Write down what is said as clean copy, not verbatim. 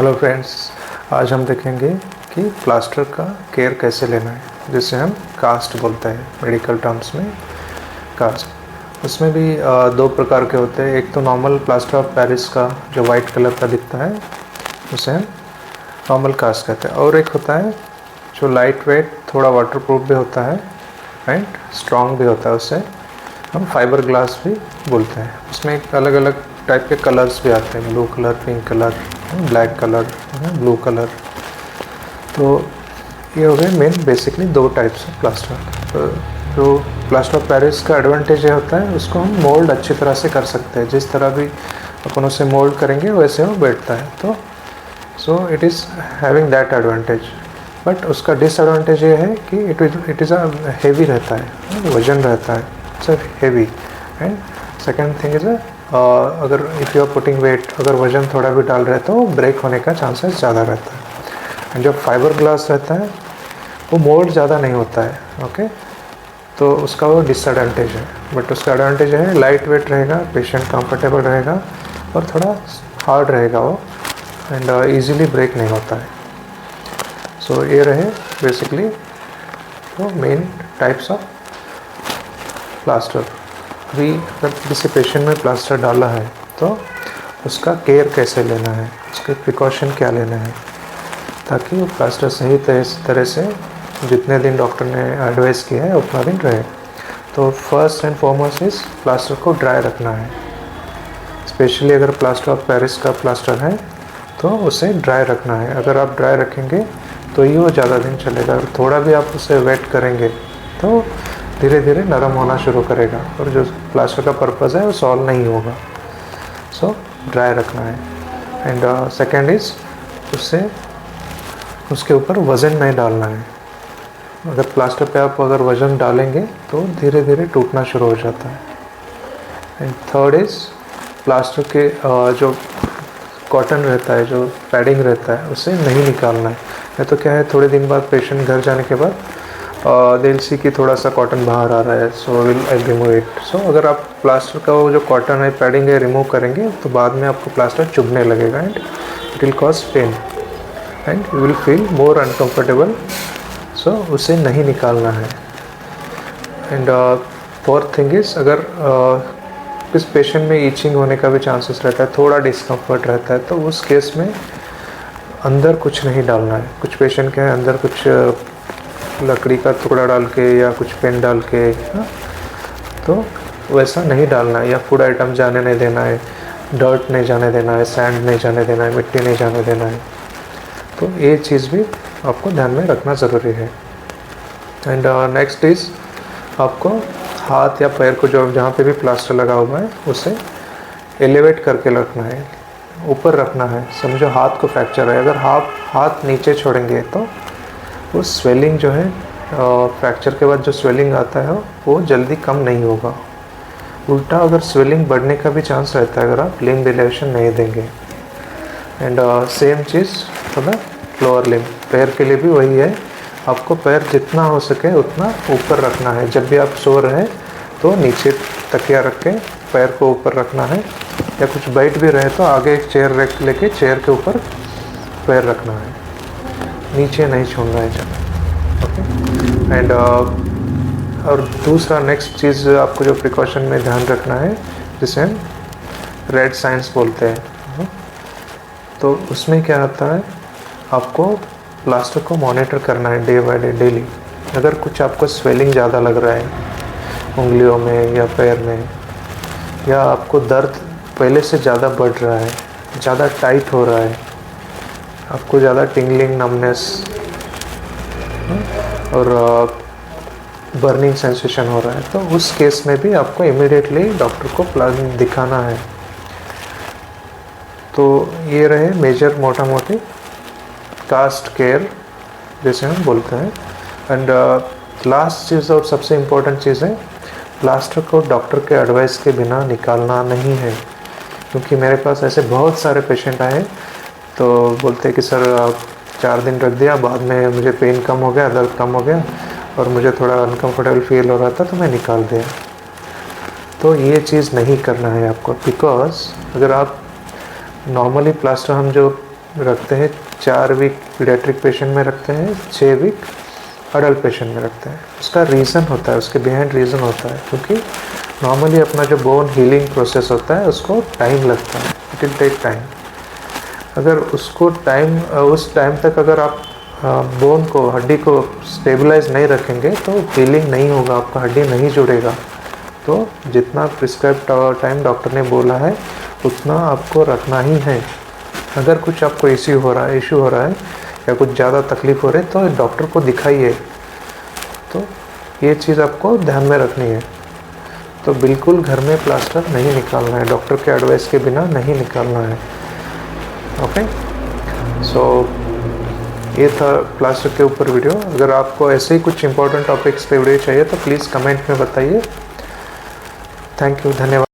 Hello friends, आज हम देखेंगे कि प्लास्टर का केयर कैसे लेना है, जिसे हम कास्ट बोलते हैं मेडिकल टर्म्स में। कास्ट उसमें भी दो प्रकार के होते हैं। एक तो नॉर्मल प्लास्टर ऑफ पेरिस का जो वाइट कलर का दिखता है, उसे हम नॉर्मल कास्ट कहते हैं। और एक होता है जो लाइट वेट, थोड़ा वाटरप्रूफ भी होता है एंड स्ट्रॉन्ग भी होता है, उसे हम फाइबर ग्लास भी बोलते हैं। उसमें एक अलग अलग टाइप के कलर्स भी आते हैं, blue colour, pink colour, black colour, blue colour. तो ये हो गए मेन बेसिकली दो टाइप्स ऑफ प्लास्टर। तो जो प्लास्टर ऑफ पेरिस का एडवांटेज ये होता है, उसको हम मोल्ड अच्छी तरह से कर सकते हैं। जिस तरह भी अपन उसे मोल्ड करेंगे वैसे वो बैठता है। तो so it is having that advantage. But उसका डिसएडवांटेज ये है कि इट इज़ अ हेवी रहता है, वजन रहता है, it's heavy. And second thing is अगर if you are putting weight, अगर वजन थोड़ा भी डाल रहे हैं तो ब्रेक होने का चांसेस ज़्यादा रहता है। एंड जब फाइबर ग्लास रहता है वो मोल्ड ज़्यादा नहीं होता है, ओके। तो उसका वो डिसएडवांटेज है। बट उसका एडवांटेज है लाइट वेट रहेगा, पेशेंट कंफर्टेबल रहेगा और थोड़ा हार्ड रहेगा वो, एंड ईजीली ब्रेक नहीं होता है। सो ये रहे बेसिकली वो मेन टाइप्स ऑफ प्लास्टर। अभी अगर किसी पेशेंट में प्लास्टर डाला है तो उसका केयर कैसे लेना है, उसके प्रिकॉशन क्या लेना है, ताकि वो प्लास्टर सही तरह से जितने दिन डॉक्टर ने एडवाइस किया है उतना दिन रहे। तो फर्स्ट एंड फॉरमोस्ट इस प्लास्टर को ड्राई रखना है। स्पेशली अगर प्लास्टर ऑफ पेरिस का प्लास्टर है तो उसे ड्राई रखना है। अगर आप ड्राई रखेंगे तो ही वो ज़्यादा दिन चलेगा। अगर थोड़ा भी आप उसे वेट करेंगे तो धीरे धीरे नरम होना शुरू करेगा और जो प्लास्टर का पर्पज़ है वो सॉल्व नहीं होगा। सो ड्राई रखना है। एंड सेकेंड इज़ उसके ऊपर वज़न नहीं डालना है। अगर प्लास्टर पे आप अगर वज़न डालेंगे तो धीरे धीरे टूटना शुरू हो जाता है। एंड थर्ड इज़ प्लास्टर के जो कॉटन रहता है, जो पैडिंग रहता है, उसे नहीं निकालना है। या तो क्या है, थोड़े दिन बाद पेशेंट घर जाने के बाद दिल सी कि थोड़ा सा कॉटन बाहर आ रहा है, so will I remove it. So अगर आप प्लास्टर का वो जो कॉटन है, पैडिंग है, रिमूव करेंगे तो बाद में आपको प्लास्टर चुभने लगेगा and it will cause pain and you will feel more uncomfortable. So उसे नहीं निकालना है। एंड फोर्थ थिंग इज़ अगर किस पेशेंट में ईचिंग होने का भी चांसेस रहता है, थोड़ा डिस्कम्फर्ट रहता है, तो उस केस में अंदर कुछ नहीं डालना है। कुछ पेशेंट के अंदर कुछ लकड़ी का टुकड़ा डाल के या कुछ पेन डाल के, तो वैसा नहीं डालना है। या फूड आइटम जाने नहीं देना है, डर्ट नहीं जाने देना है, सैंड नहीं जाने देना है, मिट्टी नहीं जाने देना है। तो ये चीज़ भी आपको ध्यान में रखना ज़रूरी है। एंड नेक्स्ट इज़ आपको हाथ या पैर को जो जहाँ पे भी प्लास्टर लगा हुआ है उसे एलिवेट करके रखना है, ऊपर रखना है। समझो हाथ को फ्रैक्चर है, अगर हाथ नीचे छोड़ेंगे तो वो स्वेलिंग जो है, फ्रैक्चर के बाद जो स्वेलिंग आता है वो जल्दी कम नहीं होगा। उल्टा अगर स्वेलिंग बढ़ने का भी चांस रहता है अगर आप लिम्ब रिलेक्सेशन नहीं देंगे। And same cheese for the lower limb, पैर के लिए भी वही है। आपको पैर जितना हो सके उतना ऊपर रखना है। जब भी आप सो रहे तो नीचे तकिया रख के पैर को ऊपर रखना है, या कुछ बैठ भी रहे तो आगे एक चेयर रख लेके चेयर के ऊपर पैर रखना है, नीचे नहीं छोड़ना है जब, ओके। एंड और दूसरा नेक्स्ट चीज़ आपको जो प्रिकॉशन में ध्यान रखना है, जिसे हम रेड साइंस बोलते हैं, तो उसमें क्या आता है, आपको प्लास्टर को मॉनिटर करना है डे बाय डे, डेली। अगर कुछ आपको स्वेलिंग ज़्यादा लग रहा है उंगलियों में या पैर में, या आपको दर्द पहले से ज़्यादा बढ़ रहा है, ज़्यादा टाइट हो रहा है, आपको ज़्यादा टिंगलिंग, नमनेस और बर्निंग सेंसेशन हो रहा है, तो उस केस में भी आपको इमीडिएटली डॉक्टर को प्लान दिखाना है। तो ये रहे मेजर मोटा मोटी कास्ट केयर जैसे हम बोलते हैं। एंड लास्ट चीज़ और सबसे इम्पोर्टेंट चीज़ है, प्लास्टर को डॉक्टर के एडवाइस के बिना निकालना नहीं है। क्योंकि मेरे पास ऐसे बहुत सारे पेशेंट आए तो बोलते हैं कि सर 4 दिन रख दिया, बाद में मुझे पेन कम हो गया, दर्द कम हो गया और मुझे थोड़ा अनकंफर्टेबल फील हो रहा था तो मैं निकाल दिया। तो ये चीज़ नहीं करना है आपको। बिकॉज अगर आप नॉर्मली प्लास्टर हम जो रखते हैं, 4 वीक पीडियाट्रिक पेशेंट में रखते हैं, 6 वीक अडल्ट पेशेंट में रखते हैं। उसका रीज़न होता है, उसके बिहाइंड रीज़न होता है, क्योंकि नॉर्मली अपना जो बोन हीलिंग प्रोसेस होता है उसको टाइम लगता है, इट विल टेक टाइम। अगर उसको उस टाइम तक अगर आप बोन को, हड्डी को स्टेबलाइज नहीं रखेंगे तो हीलिंग नहीं होगा, आपका हड्डी नहीं जुड़ेगा। तो जितना प्रिस्क्राइब टाइम डॉक्टर ने बोला है उतना आपको रखना ही है। अगर कुछ आपको इश्यू हो रहा है या कुछ ज़्यादा तकलीफ़ हो रही है तो डॉक्टर को दिखाइए। तो ये चीज़ आपको ध्यान में रखनी है। तो बिल्कुल घर में प्लास्टर नहीं निकालना है, डॉक्टर के एडवाइस के बिना नहीं निकालना है। ओके, सो ये था प्लास्टर के ऊपर वीडियो। अगर आपको ऐसे ही कुछ इंपॉर्टेंट टॉपिक्स पे वीडियो चाहिए तो प्लीज़ कमेंट में बताइए। थैंक यू, धन्यवाद।